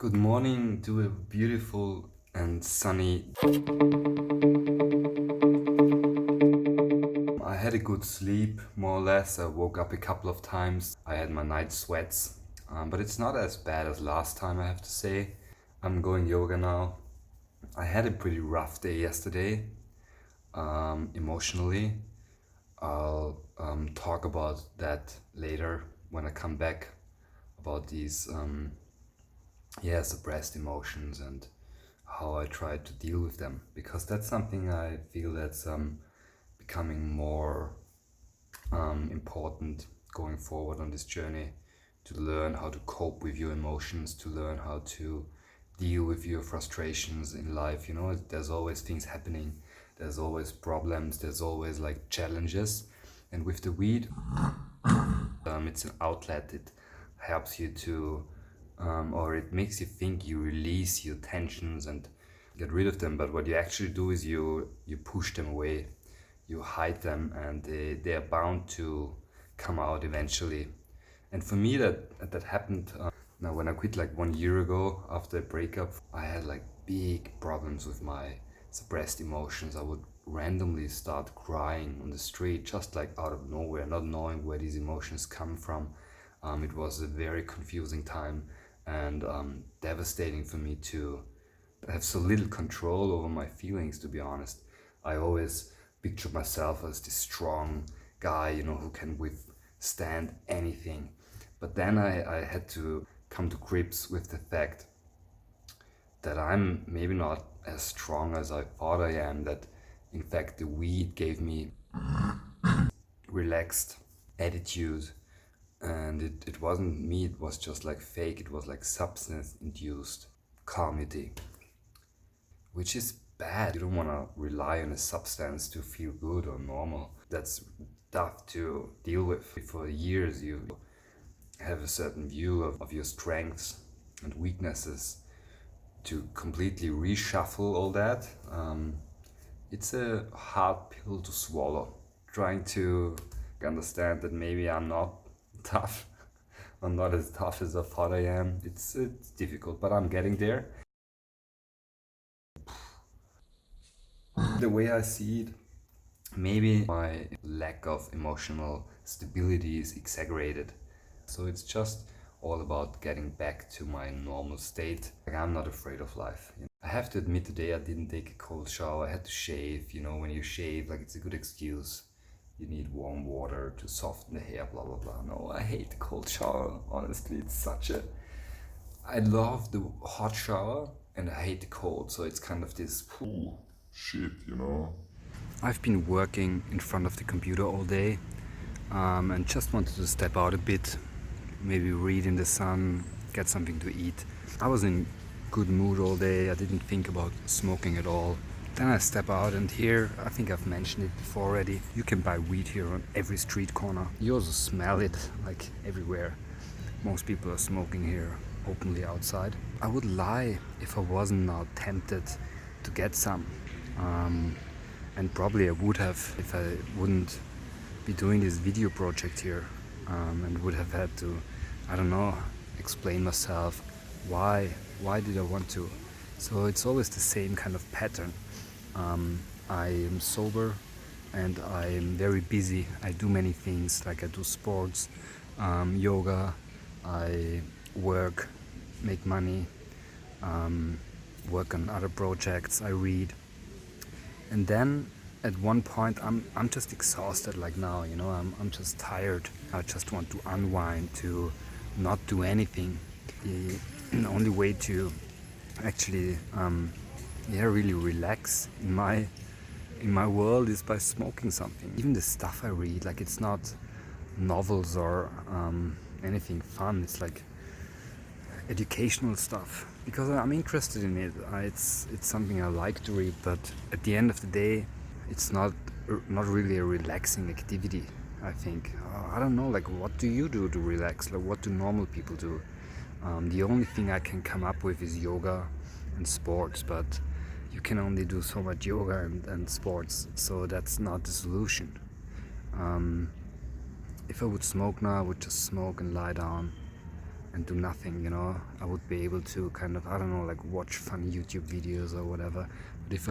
Good morning to a beautiful and sunny. I had a good sleep, more or less. I woke up a couple of times. I had my night sweats, but it's not as bad as last time, I have to say. I'm going yoga now. I had a pretty rough day yesterday, emotionally. I'll talk about that later when I come back about these suppressed emotions and how I try to deal with them, because that's something I feel that's becoming more important going forward on this journey, to learn how to cope with your emotions, to learn how to deal with your frustrations in life. There's always things happening, there's always problems, there's always like challenges, and with the weed, it's an outlet. It helps you to, or it makes you think, you release your tensions and get rid of them. But what you actually do is you push them away, you hide them, and they are bound to come out eventually. And for me, that happened. Now, when I quit like 1 year ago after a breakup, I had like big problems with my suppressed emotions. I would randomly start crying on the street, just like out of nowhere, not knowing where these emotions come from. It was a very confusing time and devastating for me to have so little control over my feelings, to be honest. I always pictured myself as this strong guy, who can withstand anything. But then I had to come to grips with the fact that I'm maybe not as strong as I thought I am, that in fact the weed gave me relaxed attitude, and it wasn't me, it was just like fake, it was like substance induced calmity, which is bad. You don't want to rely on a substance to feel good or normal. That's tough to deal with. For years you have a certain view of your strengths and weaknesses. To completely reshuffle all that, it's a hard pill to swallow. Trying to understand that maybe I'm not tough, I'm not as tough as I thought I am. It's difficult, but I'm getting there. The way I see it, maybe my lack of emotional stability is exaggerated. So it's just all about getting back to my normal state. Like, I'm not afraid of life. I have to admit, today I didn't take a cold shower. I had to shave. When you shave, like, it's a good excuse. You need warm water to soften the hair, blah blah blah. No, I hate the cold shower. Honestly, it's such a. I love the hot shower and I hate the cold. So it's kind of this. Ooh, shit. I've been working in front of the computer all day, and just wanted to step out a bit, maybe read in the sun, get something to eat. I was in good mood all day, I didn't think about smoking at all. Then I step out, and here, I think I've mentioned it before already, you can buy weed here on every street corner. You also smell it like everywhere. Most people are smoking here openly outside. I would lie if I wasn't now tempted to get some. And probably I would have if I wouldn't be doing this video project here, and would have had to, I don't know, explain myself why did I want to. So it's always the same kind of pattern. I am sober and I am very busy. I do many things, like I do sports, yoga, I work, make money, work on other projects, I read. And then at one point I'm just exhausted, like now, I'm just tired. I just want to unwind, to not do anything. The only way to actually really relax in my world is by smoking something. Even the stuff I read, like, it's not novels or anything fun. It's like educational stuff, because I'm interested in it. It's something I like to read, but at the end of the day, it's not really a relaxing activity. I think I don't know. Like, what do you do to relax? Like, what do normal people do? The only thing I can come up with is yoga and sports, but you can only do so much yoga and sports, so that's not the solution. If I would smoke now, I would just smoke and lie down and do nothing, you know. I would be able to kind of, I don't know, like watch funny YouTube videos or whatever. But if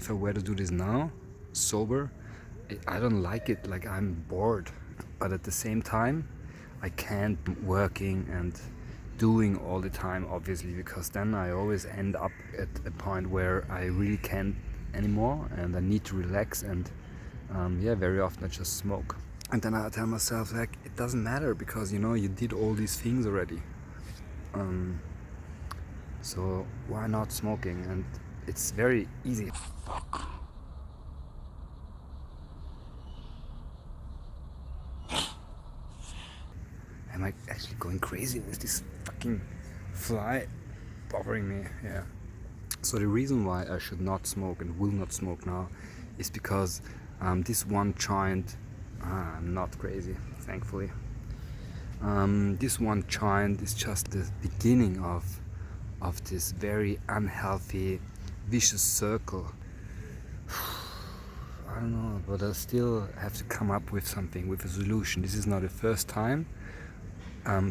I were to do this now, sober, I don't like it. Like, I'm bored, but at the same time, I can't working and doing all the time, obviously, because then I always end up at a point where I really can't anymore and I need to relax, and yeah, very often I just smoke. And then I tell myself, like, it doesn't matter because, you know, you did all these things already. So why not smoking? And it's very easy. Am I actually going crazy with this fucking fly bothering me? Yeah. So the reason why I should not smoke and will not smoke now is because this one joint, I'm not crazy, thankfully. This one joint is just the beginning of this very unhealthy, vicious circle. I don't know, but I still have to come up with something, with a solution. This is not the first time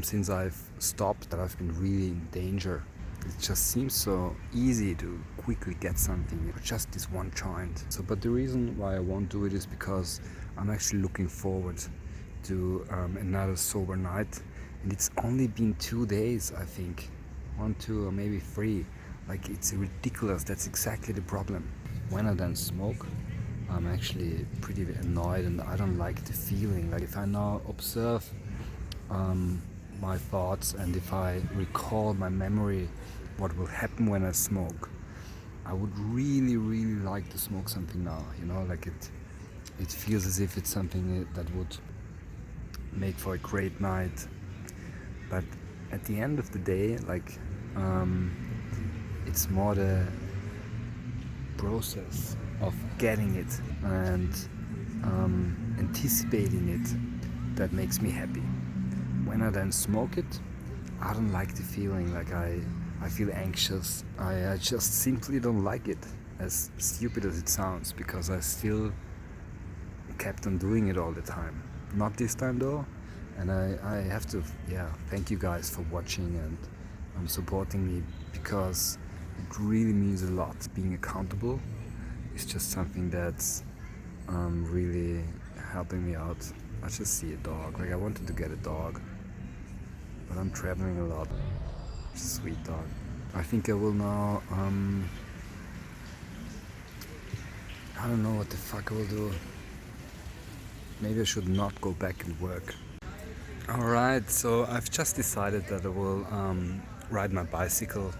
since I've stopped that I've been really in danger. It just seems so easy to quickly get something, just this one joint. So, but the reason why I won't do it is because I'm actually looking forward to another sober night, and it's only been 2 days, I think, 1, 2, or maybe 3. Like, it's ridiculous. That's exactly the problem. When I then smoke, I'm actually pretty annoyed, and I don't like the feeling. Like, if I now observe my thoughts, and if I recall my memory, what will happen when I smoke, I would really, really like to smoke something now. You know, like it feels as if it's something that would make for a great night. But at the end of the day, like, it's more the process of getting it and anticipating it that makes me happy. When I then smoke it, I don't like the feeling. Like, I feel anxious. I just simply don't like it, as stupid as it sounds, because I still kept on doing it all the time. Not this time though, and I have to, yeah, thank you guys for watching and supporting me, because it really means a lot. Being accountable is just something that's really helping me out. I just see a dog. Like, I wanted to get a dog, but I'm traveling a lot. Sweet dog. I think I will now, I don't know what the fuck I will do. Maybe I should not go back and work. Alright, so I've just decided that I will ride my bicycle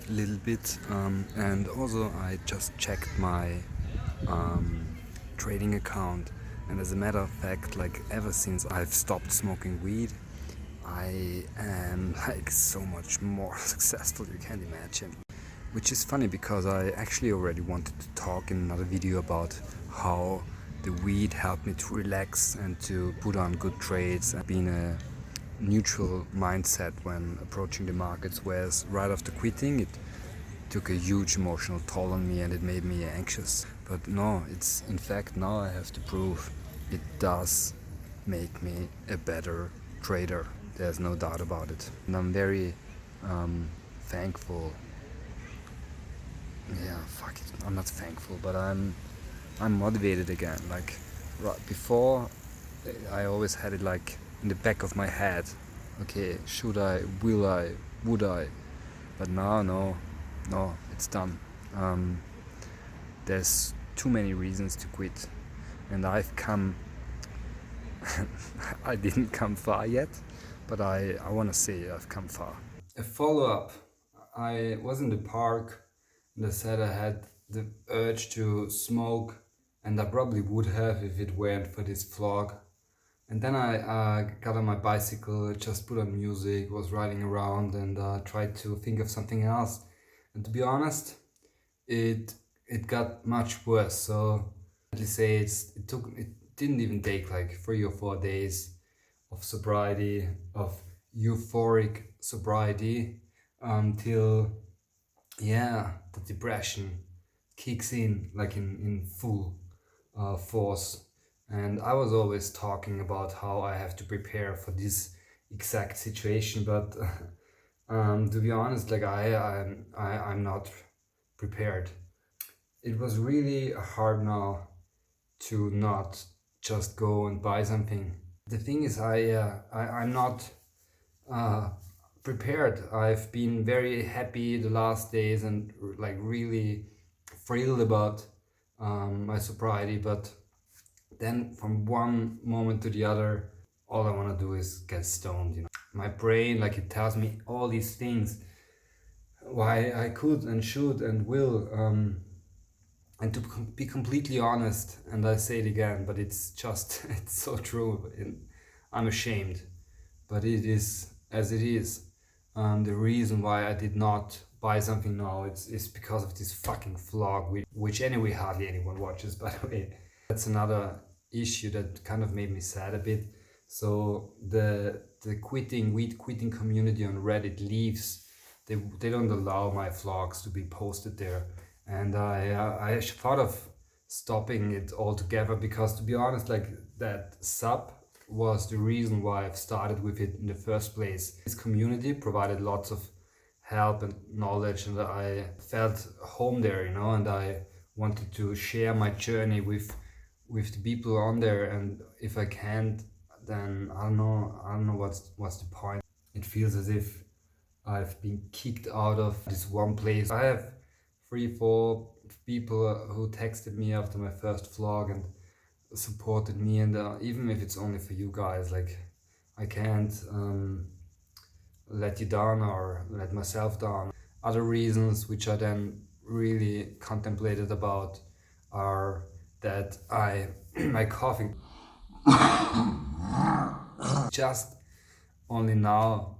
a little bit, and also I just checked my trading account, and as a matter of fact, like, ever since I've stopped smoking weed, I am like so much more successful, you can't imagine. Which is funny, because I actually already wanted to talk in another video about how the weed helped me to relax and to put on good trades and be in a neutral mindset when approaching the markets, whereas right after quitting it took a huge emotional toll on me and it made me anxious. But no, it's, in fact, now I have to prove it does make me a better trader. There's no doubt about it. And I'm very thankful. Yeah, fuck it. I'm not thankful, but I'm motivated again. Like, right before, I always had it like in the back of my head. Okay, should I? Will I? Would I? But now, no, it's done. There's too many reasons to quit, and I've come. I didn't come far yet, but I want to say I've come far. A follow-up. I was in the park and I said I had the urge to smoke, and I probably would have if it weren't for this vlog. And then I got on my bicycle, just put on music, was riding around, and tried to think of something else. And to be honest, it got much worse. So I'd say it didn't even take like 3 or 4 days of sobriety, of euphoric sobriety, until, yeah, the depression kicks in like in full force. And I was always talking about how I have to prepare for this exact situation, but to be honest, like I'm not prepared. It was really hard now to not just go and buy something. The thing is, I'm not uh, prepared. I've been very happy the last days and like really thrilled about my sobriety, but then from one moment to the other, all I want to do is get stoned. My brain, like, it tells me all these things why I could and should and will. And to be completely honest, and I say it again, but it's just, it's so true. I'm ashamed, but it is as it is. The reason why I did not buy something now is because of this fucking vlog, which anyway hardly anyone watches, by the way. That's another issue that kind of made me sad a bit. So the weed quitting community on Reddit leaves. They don't allow my vlogs to be posted there, and I thought of stopping it altogether, because to be honest, like, that sub was the reason why I've started with it in the first place. This community provided lots of help and knowledge, and I felt home there, and I wanted to share my journey with the people on there. And if I can't, then I don't know what's the point. It feels as if I've been kicked out of this one place. I have 3-4 people who texted me after my first vlog and supported me, and even if it's only for you guys, like, I can't let you down or let myself down. Other reasons which I then really contemplated about are that my coughing just only now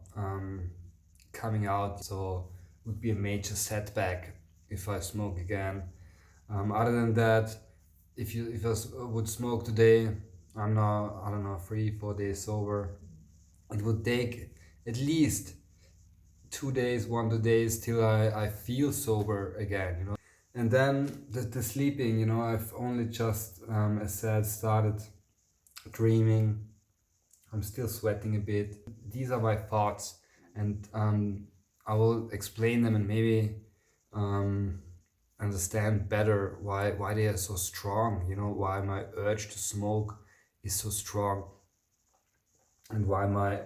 coming out, so would be a major setback if I smoke again. Other than that, if I would smoke today, I'm now, I don't know, 3-4 days sober. It would take at least 2 days, 1 2 days till I feel sober again. And then the sleeping, I've only just, as said, started dreaming. I'm still sweating a bit. These are my thoughts, and I will explain them and maybe understand better why they are so strong. Why my urge to smoke is so strong, and why my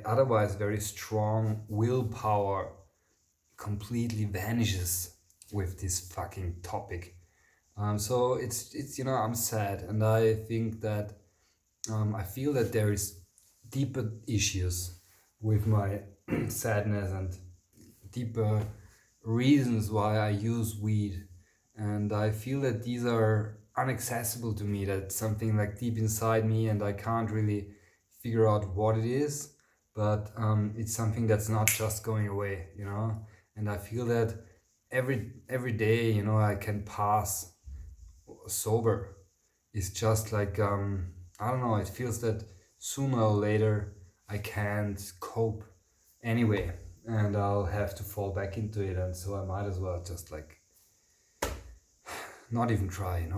otherwise very strong willpower completely vanishes with this fucking topic. So it's I'm sad, and I think that I feel that there is deeper issues with my sadness, and deeper reasons why I use weed. And I feel that these are inaccessible to me, that's something like deep inside me, and I can't really figure out what it is, but it's something that's not just going away. And I feel that every day, I can pass sober is just like, I don't know, it feels that sooner or later I can't cope anyway, and I'll have to fall back into it, and so I might as well just, like, not even try.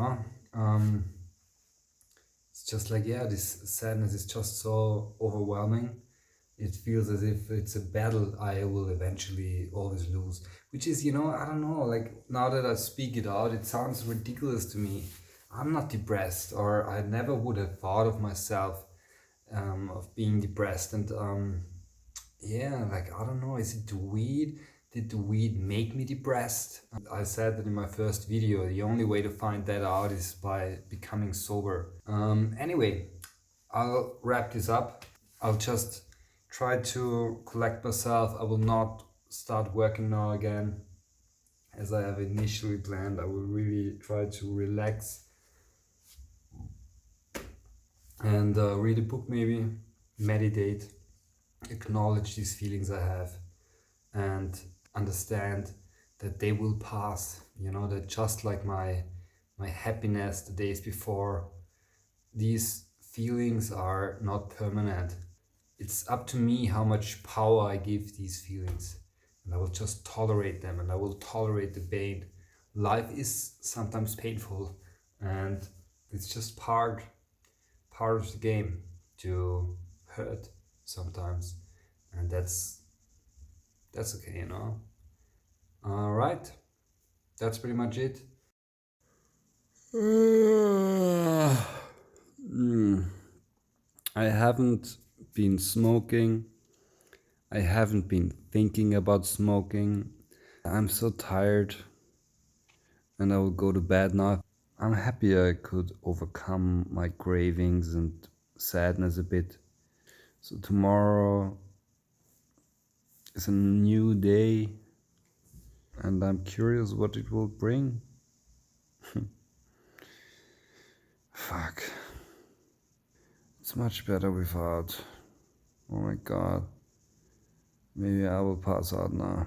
It's just like, yeah, this sadness is just so overwhelming. It feels as if it's a battle I will eventually always lose, which is, I don't know, like, now that I speak it out, it sounds ridiculous to me. I'm not depressed, or I never would have thought of myself of being depressed. And yeah, like, I don't know, is it the weed? Did the weed make me depressed? I said that in my first video, the only way to find that out is by becoming sober. Anyway, I'll wrap this up. I'll just try to collect myself. I will not start working now again, as I have initially planned. I will really try to relax and read a book, maybe meditate, acknowledge these feelings I have, and understand that they will pass. That just like my happiness the days before, these feelings are not permanent. It's up to me how much power I give these feelings, and I will just tolerate them, and I will tolerate the pain. Life is sometimes painful, and it's just part of the game to hurt sometimes, and that's okay, you know. All right, that's pretty much it. Mm, I haven't been smoking. I haven't been thinking about smoking. I'm so tired and I will go to bed now. I'm happy I could overcome my cravings and sadness a bit. So tomorrow is a new day and I'm curious what it will bring. Fuck. It's much better without. Oh my god. Maybe I will pass out now.